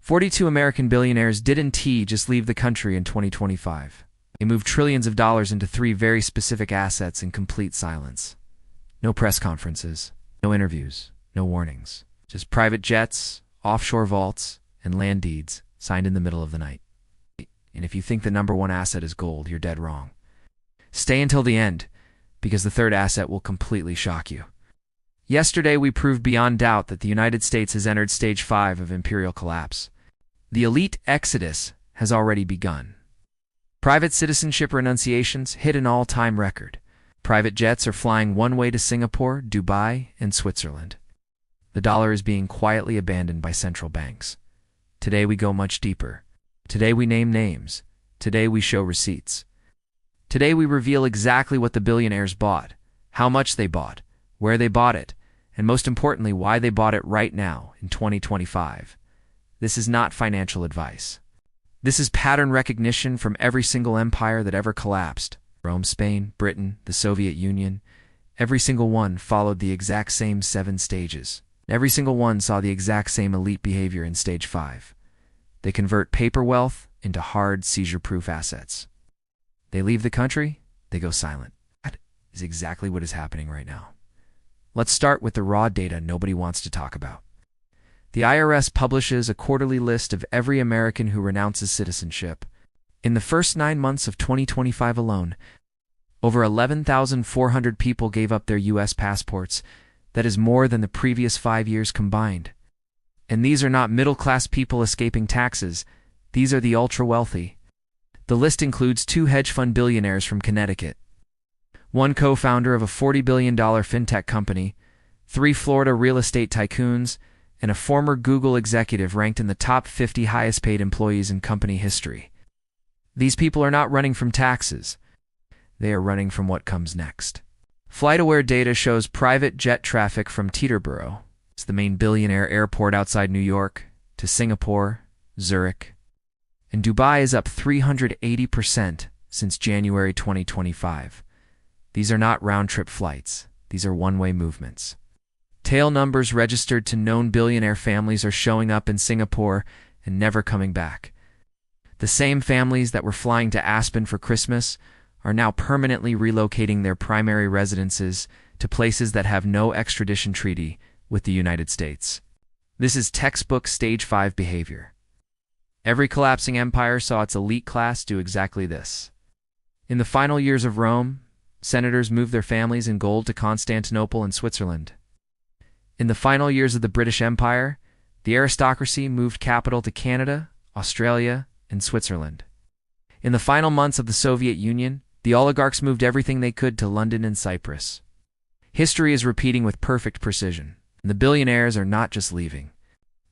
42 American billionaires didn't just leave the country in 2025. They moved trillions of dollars into three very specific assets in complete silence. No press conferences, no interviews, no warnings. Just private jets, offshore vaults, and land deeds signed in the middle of the night. And if you think the number one asset is gold, you're dead wrong. Stay until the end, because the third asset will completely shock you. Yesterday, we proved beyond doubt that the United States has entered stage 5 of imperial collapse. The elite exodus has already begun. Private citizenship renunciations hit an all-time record. Private jets are flying one way to Singapore, Dubai, and Switzerland. The dollar is being quietly abandoned by central banks. Today we go much deeper. Today we name names. Today we show receipts. Today we reveal exactly what the billionaires bought, how much they bought, where they bought it, and most importantly, why they bought it right now in 2025. This is not financial advice. This is pattern recognition from every single empire that ever collapsed. Rome, Spain, Britain, the Soviet Union. Every single one followed the exact same 7 stages. Every single one saw the exact same elite behavior in stage 5. They convert paper wealth into hard, seizure-proof assets. They leave the country, they go silent. That is exactly what is happening right now. Let's start with the raw data nobody wants to talk about. The IRS publishes a quarterly list of every American who renounces citizenship. In the first 9 months of 2025 alone, over 11,400 people gave up their U.S. passports. That is more than the previous 5 years combined. And these are not middle-class people escaping taxes. These are the ultra-wealthy. The list includes 2 hedge fund billionaires from Connecticut, 1 co-founder of a $40 billion fintech company, 3 Florida real estate tycoons, and a former Google executive ranked in the top 50 highest-paid employees in company history. These people are not running from taxes. They are running from what comes next. FlightAware data shows private jet traffic from Teterboro, it's the main billionaire airport outside New York, to Singapore, Zurich, and Dubai is up 380% since January 2025. These are not round-trip flights. These are one-way movements. Tail numbers registered to known billionaire families are showing up in Singapore and never coming back. The same families that were flying to Aspen for Christmas are now permanently relocating their primary residences to places that have no extradition treaty with the United States. This is textbook stage 5 behavior. Every collapsing empire saw its elite class do exactly this. In the final years of Rome, senators moved their families in gold to Constantinople and Switzerland. In the final years of the British Empire, the aristocracy moved capital to Canada, Australia, and Switzerland. In the final months of the Soviet Union, the oligarchs moved everything they could to London and Cyprus. History is repeating with perfect precision, and the billionaires are not just leaving.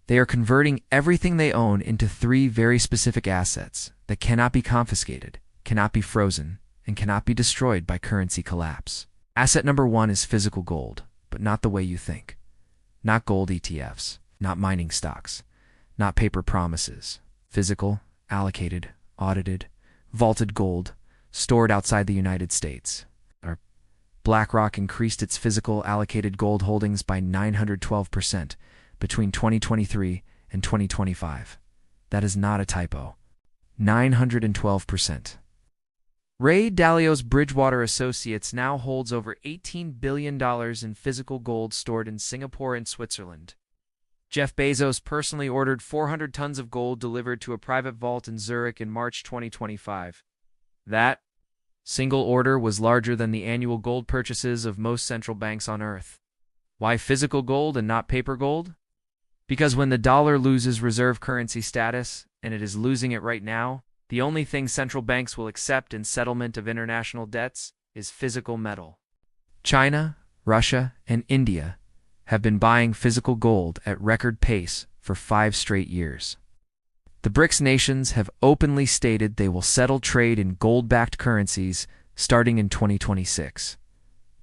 They are converting everything they own into 3 very specific assets that cannot be confiscated, cannot be frozen, and cannot be destroyed by currency collapse. Asset number 1 is physical gold, but not the way you think. Not gold ETFs, not mining stocks, not paper promises. Physical, allocated, audited, vaulted gold, stored outside the United States. BlackRock increased its physical allocated gold holdings by 912% between 2023 and 2025. That is not a typo. 912%. Ray Dalio's Bridgewater Associates now holds over $18 billion in physical gold stored in Singapore and Switzerland. Jeff Bezos personally ordered 400 tons of gold delivered to a private vault in Zurich in March 2025. That single order was larger than the annual gold purchases of most central banks on Earth. Why physical gold and not paper gold? Because when the dollar loses reserve currency status, and it is losing it right now, the only thing central banks will accept in settlement of international debts is physical metal. China, Russia, and India have been buying physical gold at record pace for 5 straight years. The BRICS nations have openly stated they will settle trade in gold-backed currencies starting in 2026.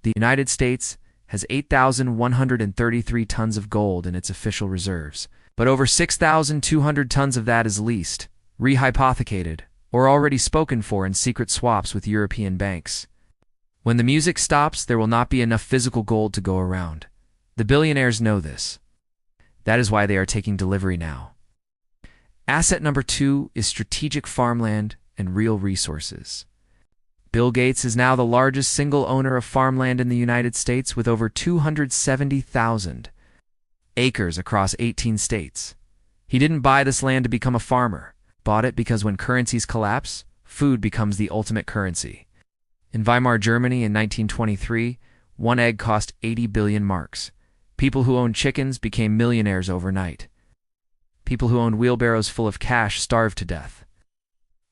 The United States has 8,133 tons of gold in its official reserves, but over 6,200 tons of that is leased, rehypothecated, or already spoken for in secret swaps with European banks. When the music stops, there will not be enough physical gold to go around. The billionaires know this. That is why they are taking delivery now. Asset number 2 is strategic farmland and real resources. Bill Gates is now the largest single owner of farmland in the United States with over 270,000 acres across 18 states. He didn't buy this land to become a farmer, bought it because when currencies collapse, food becomes the ultimate currency. In Weimar Germany in 1923, one egg cost 80 billion marks. People who owned chickens became millionaires overnight. People who owned wheelbarrows full of cash starved to death.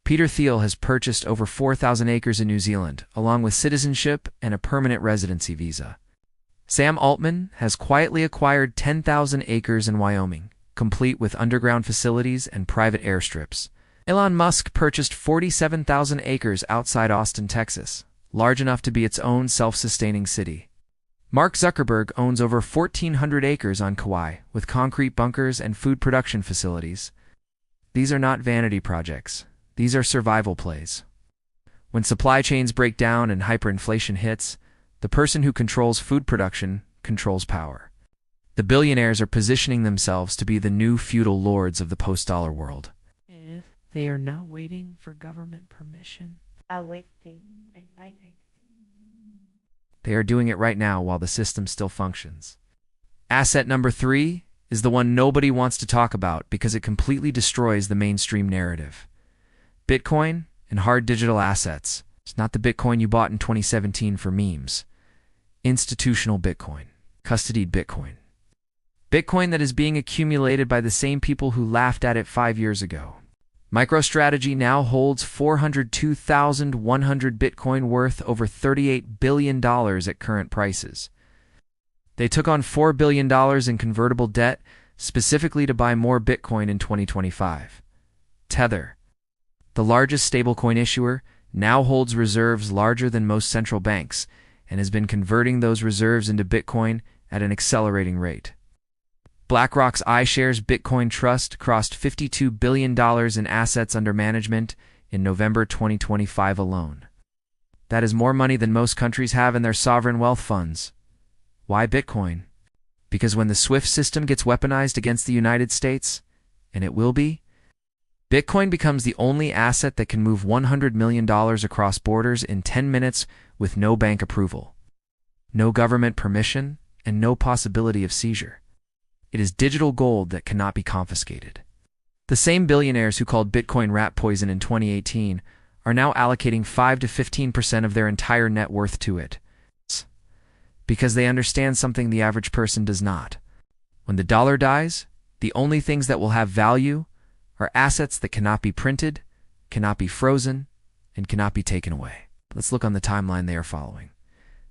Peter Thiel has purchased over 4,000 acres in New Zealand, along with citizenship and a permanent residency visa. Sam Altman has quietly acquired 10,000 acres in Wyoming, complete with underground facilities and private airstrips. Elon Musk purchased 47,000 acres outside Austin, Texas, large enough to be its own self-sustaining city. Mark Zuckerberg owns over 1,400 acres on Kauai, with concrete bunkers and food production facilities. These are not vanity projects. These are survival plays. When supply chains break down and hyperinflation hits, the person who controls food production controls power. The billionaires are positioning themselves to be the new feudal lords of the post-dollar world. If they are now waiting for government permission. They are doing it right now while the system still functions. Asset number 3 is the one nobody wants to talk about because it completely destroys the mainstream narrative. Bitcoin and hard digital assets. It's not the Bitcoin you bought in 2017 for memes. Institutional Bitcoin. Custodied Bitcoin. Bitcoin that is being accumulated by the same people who laughed at it 5 years ago. MicroStrategy now holds 402,100 Bitcoin worth over $38 billion at current prices. They took on $4 billion in convertible debt specifically to buy more Bitcoin in 2025. Tether, the largest stablecoin issuer, now holds reserves larger than most central banks and has been converting those reserves into Bitcoin at an accelerating rate. BlackRock's iShares Bitcoin Trust crossed $52 billion in assets under management in November 2025 alone. That is more money than most countries have in their sovereign wealth funds. Why Bitcoin? Because when the SWIFT system gets weaponized against the United States, and it will be, Bitcoin becomes the only asset that can move $100 million across borders in 10 minutes with no bank approval, no government permission, and no possibility of seizure. It is digital gold that cannot be confiscated. The same billionaires who called Bitcoin rat poison in 2018 are now allocating 5 to 15% of their entire net worth to it. Because they understand something the average person does not. When the dollar dies, the only things that will have value are assets that cannot be printed, cannot be frozen, and cannot be taken away. Let's look on the timeline they are following.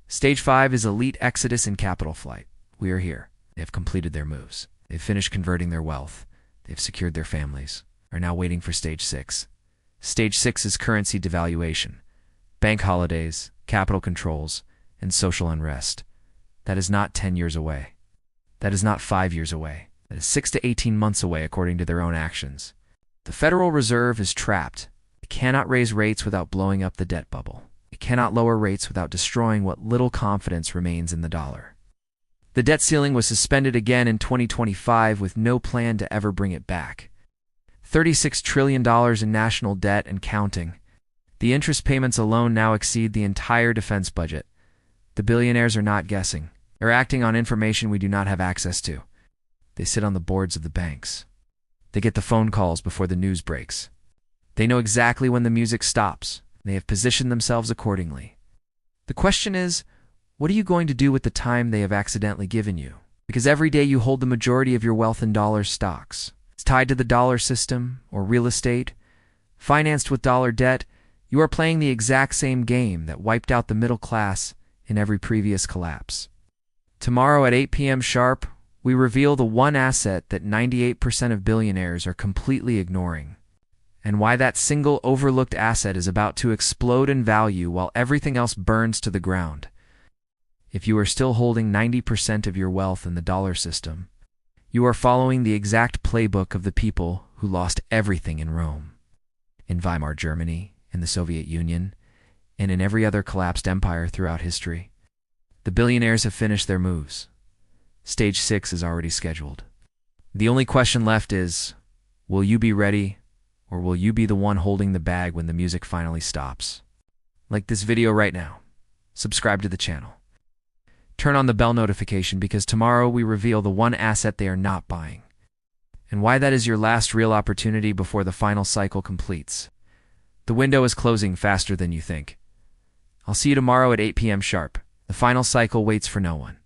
Stage 5 is elite exodus and capital flight. We are here. They have completed their moves. They've finished converting their wealth. They've secured their families. Are now waiting for Stage 6. Stage 6 is currency devaluation, bank holidays, capital controls, and social unrest. That is not 10 years away. That is not 5 years away. That is 6 to 18 months away according to their own actions. The Federal Reserve is trapped. It cannot raise rates without blowing up the debt bubble. It cannot lower rates without destroying what little confidence remains in the dollar. The debt ceiling was suspended again in 2025 with no plan to ever bring it back. $36 trillion in national debt and counting. The interest payments alone now exceed the entire defense budget. The billionaires are not guessing. They're acting on information we do not have access to. They sit on the boards of the banks. They get the phone calls before the news breaks. They know exactly when the music stops. They have positioned themselves accordingly. The question is, what are you going to do with the time they have accidentally given you? Because every day you hold the majority of your wealth in dollar stocks. It's tied to the dollar system or real estate. Financed with dollar debt, you are playing the exact same game that wiped out the middle class in every previous collapse. Tomorrow at 8 p.m. sharp, we reveal the one asset that 98% of billionaires are completely ignoring, and why that single overlooked asset is about to explode in value while everything else burns to the ground. If you are still holding 90% of your wealth in the dollar system, you are following the exact playbook of the people who lost everything in Rome, in Weimar Germany, in the Soviet Union, and in every other collapsed empire throughout history. The billionaires have finished their moves. Stage 6 is already scheduled. The only question left is, Will you be ready, or will you be the one holding the bag when the music finally stops? Like this video right now. Subscribe to the channel. Turn on the bell notification because tomorrow we reveal the one asset they are not buying, and why that is your last real opportunity before the final cycle completes. The window is closing faster than you think. I'll see you tomorrow at 8 p.m. sharp. The final cycle waits for no one.